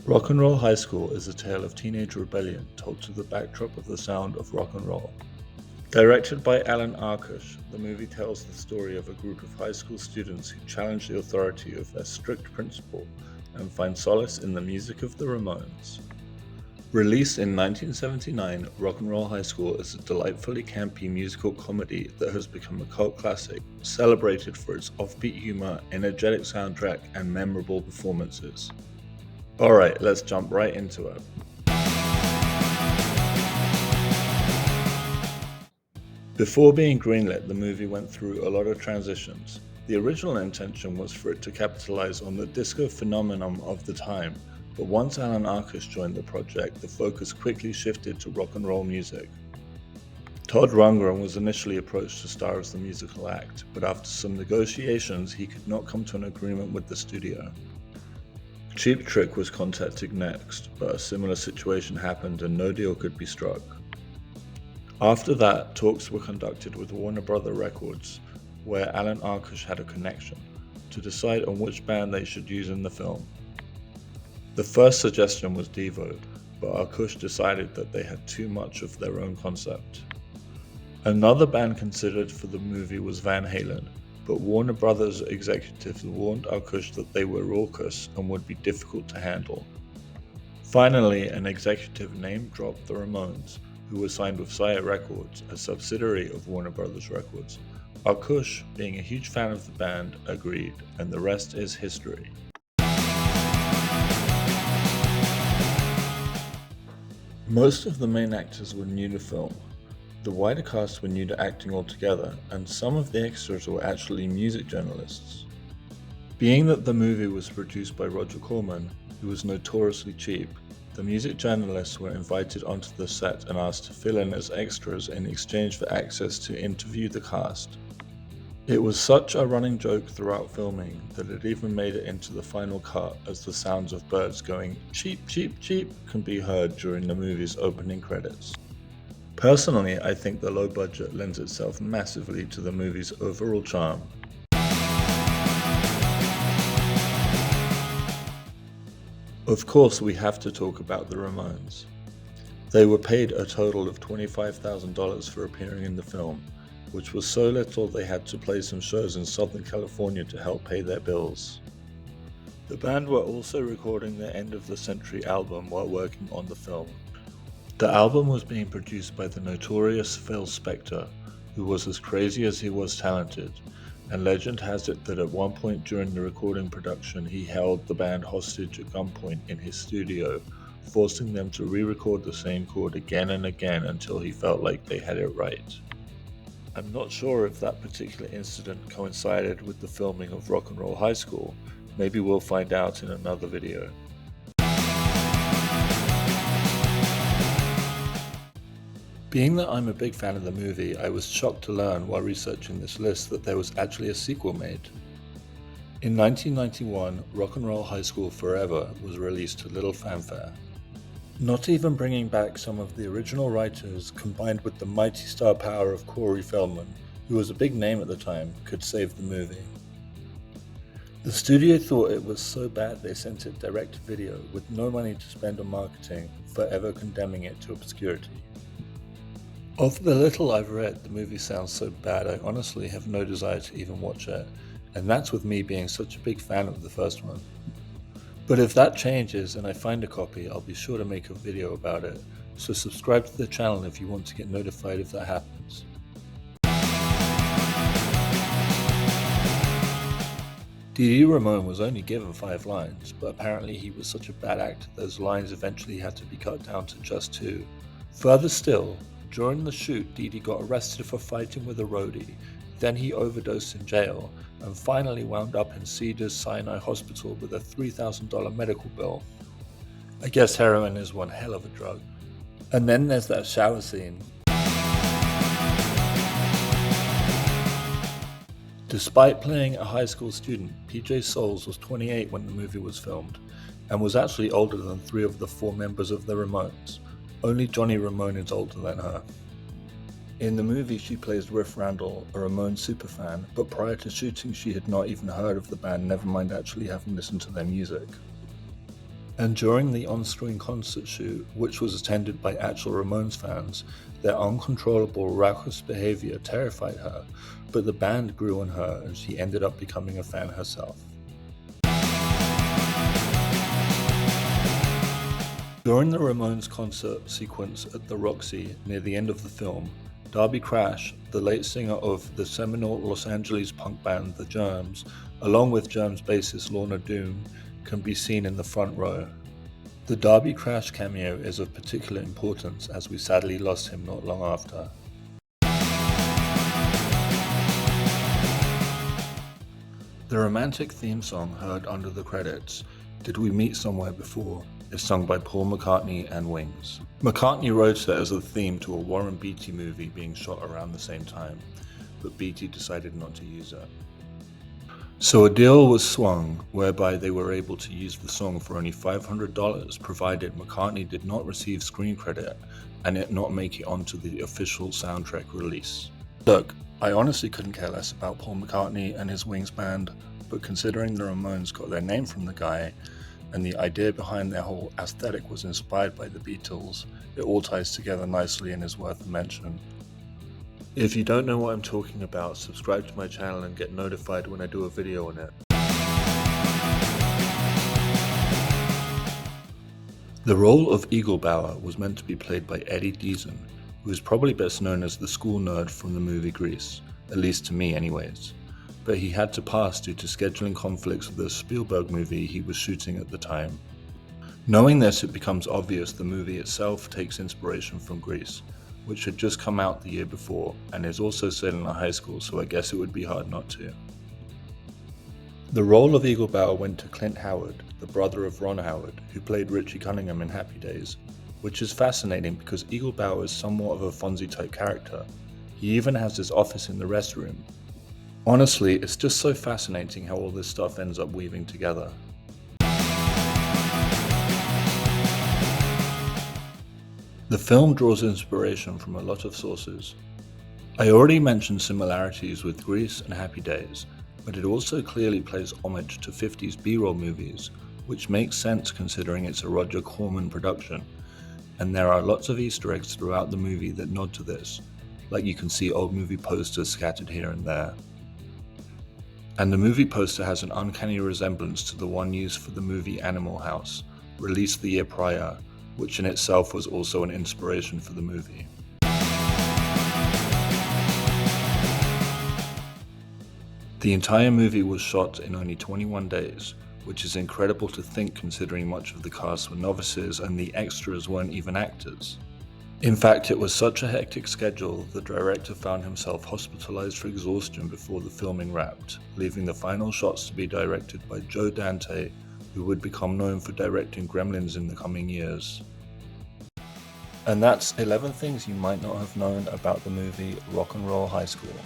Rock and Roll High School is a tale of teenage rebellion told to the backdrop of the sound of rock and roll. Directed by Allan Arkush, the movie tells the story of a group of high school students who challenge the authority of their strict principal and find solace in the music of the Ramones. Released in 1979, Rock and Roll High School is a delightfully campy musical comedy that has become a cult classic, celebrated for its offbeat humor, energetic soundtrack, and memorable performances. Alright, let's jump right into it. Before being greenlit, the movie went through a lot of transitions. The original intention was for it to capitalize on the disco phenomenon of the time, but once Allan Arkush joined the project, the focus quickly shifted to rock and roll music. Todd Rundgren was initially approached to star as the musical act, but after some negotiations, he could not come to an agreement with the studio. Cheap Trick was contacted next, but a similar situation happened and no deal could be struck. After that, talks were conducted with Warner Brother Records, where Allan Arkush had a connection, to decide on which band they should use in the film. The first suggestion was Devo, but Arkush decided that they had too much of their own concept. Another band considered for the movie was Van Halen, but Warner Brothers executives warned Arkush that they were raucous and would be difficult to handle. Finally, an executive name-dropped the Ramones, who were signed with Sire Records, a subsidiary of Warner Brothers Records. Arkush, being a huge fan of the band, agreed, and the rest is history. Most of the main actors were new to film. The wider cast were new to acting altogether, and some of the extras were actually music journalists. Being that the movie was produced by Roger Corman, who was notoriously cheap, the music journalists were invited onto the set and asked to fill in as extras in exchange for access to interview the cast. It was such a running joke throughout filming that it even made it into the final cut, as the sounds of birds going cheep cheep cheep can be heard during the movie's opening credits. Personally, I think the low budget lends itself massively to the movie's overall charm. Of course, we have to talk about the Ramones. They were paid a total of $25,000 for appearing in the film, which was so little they had to play some shows in Southern California to help pay their bills. The band were also recording their end of the century album while working on the film. The album was being produced by the notorious Phil Spector, who was as crazy as he was talented, and legend has it that at one point during the recording production he held the band hostage at gunpoint in his studio, forcing them to re-record the same chord again and again until he felt like they had it right. I'm not sure if that particular incident coincided with the filming of Rock and Roll High School. Maybe we'll find out in another video. Being that I'm a big fan of the movie, I was shocked to learn while researching this list that there was actually a sequel made. In 1991, Rock and Roll High School Forever was released to little fanfare. Not even bringing back some of the original writers, combined with the mighty star power of Corey Feldman, who was a big name at the time, could save the movie. The studio thought it was so bad they sent it direct to video with no money to spend on marketing, forever condemning it to obscurity. Of the little I've read, the movie sounds so bad I honestly have no desire to even watch it, and that's with me being such a big fan of the first one. But if that changes and I find a copy, I'll be sure to make a video about it, so subscribe to the channel if you want to get notified if that happens. Dee Dee Ramone was only given 5 lines, but apparently he was such a bad actor those lines eventually had to be cut down to just 2. Further still, during the shoot, Dee Dee got arrested for fighting with a roadie, then he overdosed in jail, and finally wound up in Cedars Sinai Hospital with a $3,000 medical bill. I guess heroin is one hell of a drug. And then there's that shower scene. Despite playing a high school student, PJ Soles was 28 when the movie was filmed, and was actually older than 3 of the 4 members of the Ramones. Only Johnny Ramone is older than her. In the movie, she plays Riff Randall, a Ramones superfan, but prior to shooting she had not even heard of the band, never mind actually having listened to their music. And during the on-screen concert shoot, which was attended by actual Ramones fans, their uncontrollable raucous behavior terrified her, but the band grew on her and she ended up becoming a fan herself. During the Ramones concert sequence at the Roxy near the end of the film, Darby Crash, the late singer of the seminal Los Angeles punk band The Germs, along with Germs bassist Lorna Doone, can be seen in the front row. The Darby Crash cameo is of particular importance as we sadly lost him not long after. The romantic theme song heard under the credits, Did We Meet Somewhere Before?, is sung by Paul McCartney and Wings. McCartney wrote it as a theme to a Warren Beatty movie being shot around the same time, but Beatty decided not to use it. So a deal was swung whereby they were able to use the song for only $500 provided McCartney did not receive screen credit and it not make it onto the official soundtrack release. Look, I honestly couldn't care less about Paul McCartney and his Wings band, but considering the Ramones got their name from the guy, and the idea behind their whole aesthetic was inspired by the Beatles, it all ties together nicely and is worth a mention. If you don't know what I'm talking about, subscribe to my channel and get notified when I do a video on it. The role of Eaglebauer was meant to be played by Eddie Deezen, who is probably best known as the school nerd from the movie Grease, at least to me anyways. But he had to pass due to scheduling conflicts with the Spielberg movie he was shooting at the time. Knowing this, it becomes obvious the movie itself takes inspiration from Grease, which had just come out the year before and is also set in a high school, so I guess it would be hard not to. The role of Eaglebauer went to Clint Howard, the brother of Ron Howard, who played Richie Cunningham in Happy Days, which is fascinating because Eaglebauer is somewhat of a Fonzie type character. He even has his office in the restroom. Honestly, it's just so fascinating how all this stuff ends up weaving together. The film draws inspiration from a lot of sources. I already mentioned similarities with Grease and Happy Days, but it also clearly plays homage to 50s B-roll movies, which makes sense considering it's a Roger Corman production, and there are lots of Easter eggs throughout the movie that nod to this, like you can see old movie posters scattered here and there. And the movie poster has an uncanny resemblance to the one used for the movie Animal House, released the year prior, which in itself was also an inspiration for the movie. The entire movie was shot in only 21 days, which is incredible to think considering much of the cast were novices and the extras weren't even actors. In fact, it was such a hectic schedule, the director found himself hospitalized for exhaustion before the filming wrapped, leaving the final shots to be directed by Joe Dante, who would become known for directing Gremlins in the coming years. And that's 11 things you might not have known about the movie Rock and Roll High School.